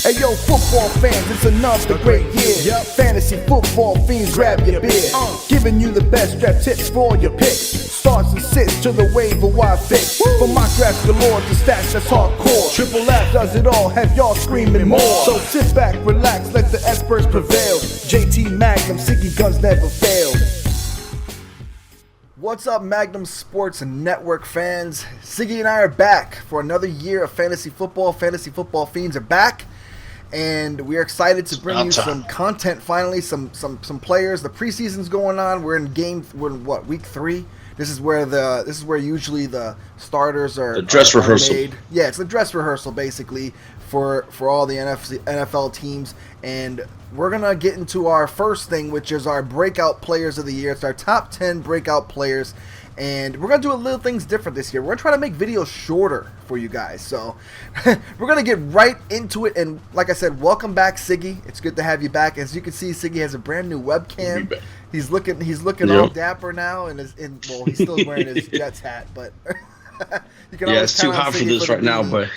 Hey yo, football fans, it's another great year. Fantasy football fiends, grab your beer. Giving you the best draft tips for all your picks. Starts and sits to the waiver wire fix. From mock drafts galore to stats that's hardcore. Triple F does it all, have y'all screaming more. So sit back, relax, let the experts prevail. JT Magnum, Siggy Guns never fail. What's up, Magnum Sports Network fans? Siggy and I are back for another year of fantasy football. Fantasy football fiends are back, and we are excited to bring you some content. Finally, some players. The preseason's going on. We're in week 3? This is where usually the starters are. The dress rehearsal. Made. Yeah, it's the dress rehearsal basically for all the NFL teams, and we're gonna get into our first thing, which is our breakout players of the year. It's our top 10 breakout players, and we're gonna do a little things different this year. We're gonna try to make videos shorter for you guys, so we're gonna get right into it. And like I said, welcome back, Siggy. It's good to have you back. As you can see, Siggy has a brand new webcam. He's looking all dapper now, and he's still wearing his Jets hat, but you can it's too hot for this right now, but.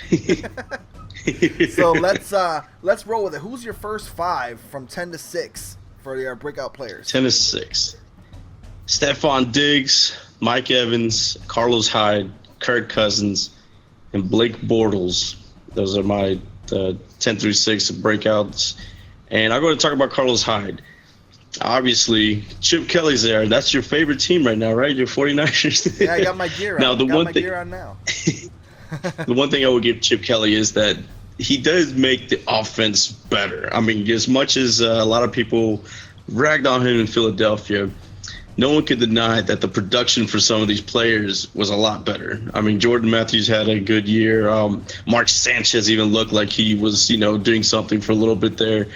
So let's roll with it. Who's your first 5 from 10 to 6 for your breakout players? 10 to 6. Stephon Diggs, Mike Evans, Carlos Hyde, Kirk Cousins, and Blake Bortles. Those are my 10 through 6 breakouts. And I'm going to talk about Carlos Hyde. Obviously, Chip Kelly's there. That's your favorite team right now, right? Your 49ers. Yeah, I got my gear on. Gear on now. The one thing I would give Chip Kelly is that he does make the offense better. I mean, as much as a lot of people ragged on him in Philadelphia, no one could deny that the production for some of these players was a lot better. I mean, Jordan Matthews had a good year. Mark Sanchez even looked like he was, doing something for a little bit there.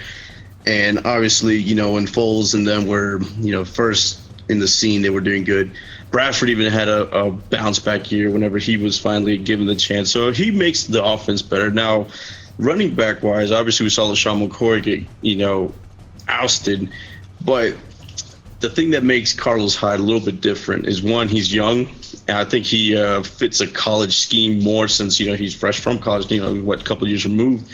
And obviously, when Foles and them were, first in the scene, they were doing good. Bradford even had a bounce back year whenever he was finally given the chance. So he makes the offense better. Now, running back wise, obviously we saw LaShawn McCoy get, ousted. But the thing that makes Carlos Hyde a little bit different is, one, he's young. And I think he fits a college scheme more since, he's fresh from college, a couple years removed.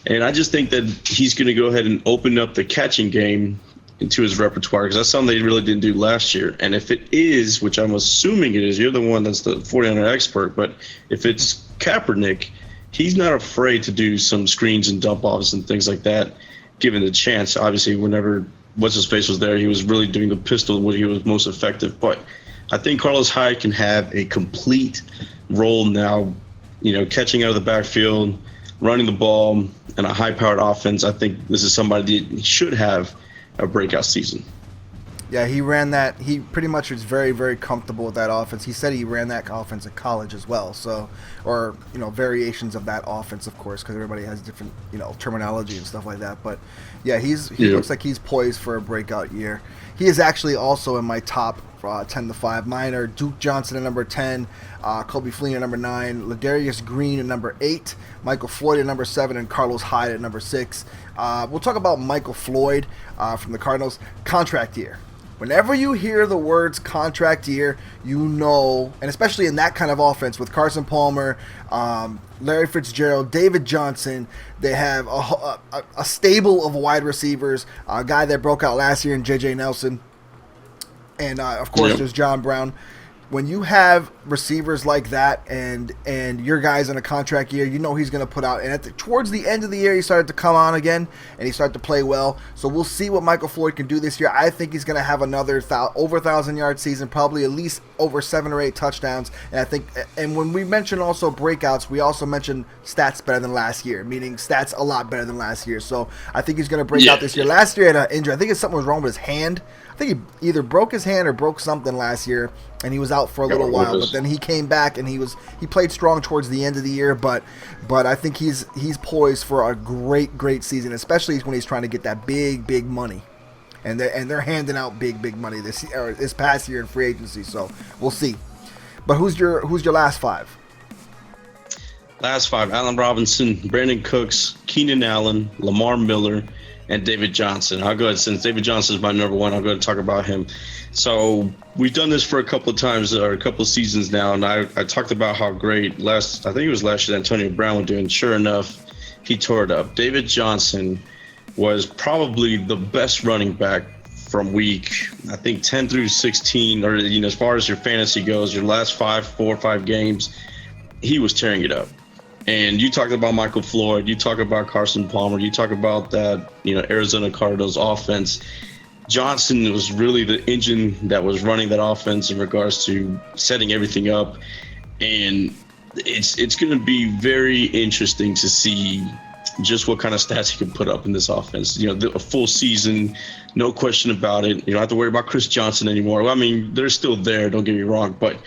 And I just think that he's going to go ahead and open up the catching game into his repertoire, because that's something they really didn't do last year. And if it is, which I'm assuming it is, you're the one that's the 49er expert, but if it's Kaepernick, he's not afraid to do some screens and dump offs and things like that, given the chance. Obviously, whenever what's-his-face was there, he was really doing the pistol when he was most effective. But I think Carlos Hyde can have a complete role now, catching out of the backfield, running the ball, and a high-powered offense. I think this is somebody that should have a breakout season. Yeah, he ran that. He pretty much was very, very comfortable with that offense. He said he ran that offense at college as well. So, or variations of that offense, of course, because everybody has different terminology and stuff like that. But yeah, he looks like he's poised for a breakout year. He is actually also in my top 10 to 5. Mine are Duke Johnson at number 10, Kobe Fleener at number 9, Ladarius Green at number 8, Michael Floyd at number 7, and Carlos Hyde at number 6. We'll talk about Michael Floyd from the Cardinals. Contract year. Whenever you hear the words contract year, and especially in that kind of offense with Carson Palmer, Larry Fitzgerald, David Johnson, they have a stable of wide receivers, a guy that broke out last year in J.J. Nelson, and of course there's John Brown. When you have receivers like that and your guy's in a contract year, he's going to put out. And towards the end of the year, he started to come on again, and he started to play well. So we'll see what Michael Floyd can do this year. I think he's going to have another over 1,000-yard season, probably at least over 7 or 8 touchdowns. And when we mention also breakouts, we also mention stats better than last year, meaning stats a lot better than last year. So I think he's going to break out this year. Last year he had an injury. I think something was wrong with his hand. I think he either broke his hand or broke something last year, and he was out for a little while. But then he came back and he played strong towards the end of the year. But I think he's poised for a great season, especially when he's trying to get that big money, and they're handing out big money this past year in free agency. So we'll see. But who's your last 5? Last 5: Allen Robinson, Brandon Cooks, Keenan Allen, Lamar Miller, and David Johnson. I'll go ahead, since David Johnson is my number 1, I'll go ahead and talk about him. So we've done this for a couple of times, or a couple of seasons now, and I talked about how great I think it was last year, Antonio Brown was doing. Sure enough, he tore it up. David Johnson was probably the best running back from week, I think, 10 through 16, or as far as your fantasy goes, your last 4 or 5 games, he was tearing it up. And you talk about Michael Floyd, you talk about Carson Palmer, you talk about that, Arizona Cardinals offense. Johnson was really the engine that was running that offense in regards to setting everything up. And it's going to be very interesting to see just what kind of stats he can put up in this offense. A full season, no question about it. You don't have to worry about Chris Johnson anymore. I mean, they're still there, don't get me wrong, but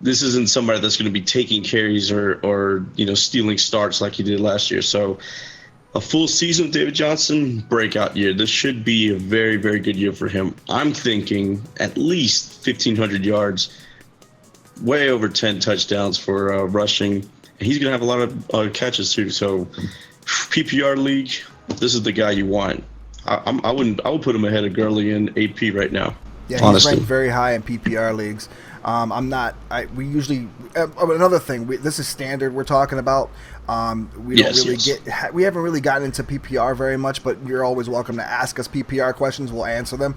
this isn't somebody that's going to be taking carries or stealing starts like he did last year. So a full season with David Johnson, breakout year. This should be a very, very good year for him. I'm thinking at least 1,500 yards, way over 10 touchdowns for rushing. And he's going to have a lot of catches too. So PPR league, this is the guy you want. I would put him ahead of Gurley in AP right now. Yeah, honestly. He's ranked very high in PPR leagues. We usually another thing. This is standard we're talking about. We haven't really gotten into PPR very much, but you're always welcome to ask us PPR questions. We'll answer them.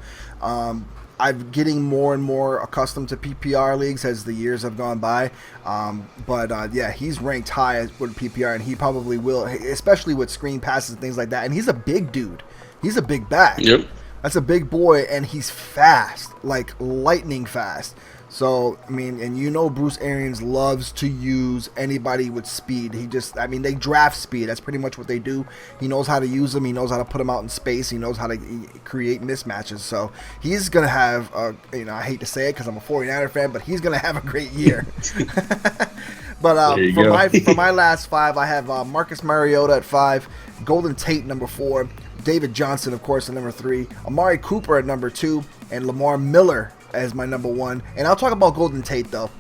I'm getting more and more accustomed to PPR leagues as the years have gone by. But he's ranked high with PPR, and he probably will, especially with screen passes and things like that. And he's a big dude. He's a big back. Yep. That's a big boy, and he's fast, like lightning fast. So, I mean, and Bruce Arians loves to use anybody with speed. They draft speed. That's pretty much what they do. He knows how to use them. He knows how to put them out in space. He knows how to create mismatches. So, he's going to have, I hate to say it because I'm a 49er fan, but he's going to have a great year. But for my last 5, I have Marcus Mariota at 5, Golden Tate number 4, David Johnson, of course, at number 3, Amari Cooper at number 2, and Lamar Miller as my number 1. And I'll talk about Golden Tate, though.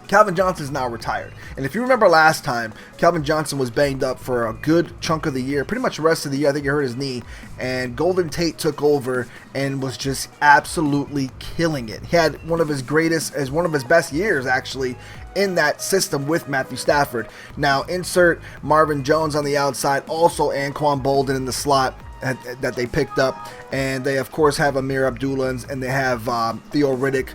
Calvin Johnson is now retired. And if you remember last time, Calvin Johnson was banged up for a good chunk of the year, pretty much the rest of the year. I think he hurt his knee. And Golden Tate took over and was just absolutely killing it. He had one of his best years, actually, in that system with Matthew Stafford. Now, insert Marvin Jones on the outside, also Anquan Bolden in the slot that they picked up, and they of course have Amir Abdullah, and they have Theo Riddick,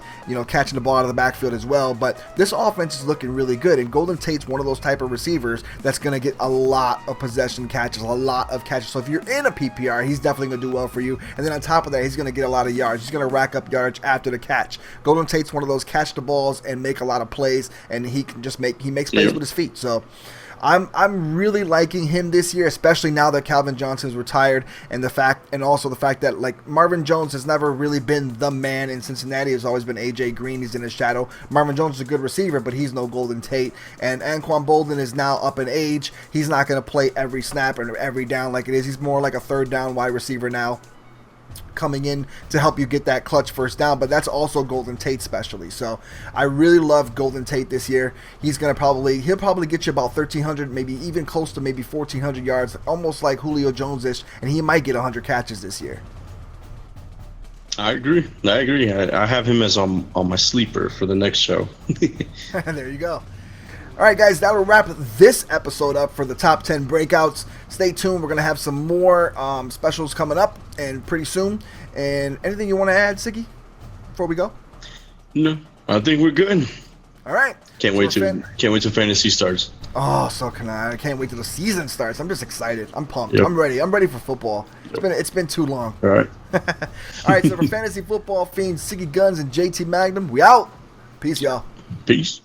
catching the ball out of the backfield as well. But this offense is looking really good, and Golden Tate's one of those type of receivers that's going to get a lot of possession catches, a lot of catches. So if you're in a PPR, he's definitely going to do well for you. And then on top of that, he's going to get a lot of yards. He's going to rack up yards after the catch. Golden Tate's one of those catch the balls and make a lot of plays, and he makes plays with his feet. So I'm really liking him this year, especially now that Calvin Johnson's retired, and also the fact that like Marvin Jones has never really been the man in Cincinnati. It's always been AJ Green. He's in his shadow. Marvin Jones is a good receiver, but he's no Golden Tate. And Anquan Bolden is now up in age. He's not going to play every snap and every down like it is. He's more like a third down wide receiver now, coming in to help you get that clutch first down, but that's also Golden Tate specialty. So I really love Golden Tate this year. He'll probably get you about 1,300, maybe even close to maybe 1,400 yards, almost like Julio Jones-ish, and he might get 100 catches this year. I agree. I have him as on my sleeper for the next show. There you go. All right, guys, that will wrap this episode up for the top 10 breakouts. Stay tuned. We're going to have some more specials coming up and pretty soon. And anything you want to add, Siggy, before we go? No, I think we're good. All right. Can't wait till fantasy starts. Oh, so can I. I can't wait till the season starts. I'm just excited. I'm pumped. Yep. I'm ready. I'm ready for football. It's been too long. All right. All right, so for Fantasy Football Fiends, Siggy Guns and JT Magnum, we out. Peace, y'all. Peace.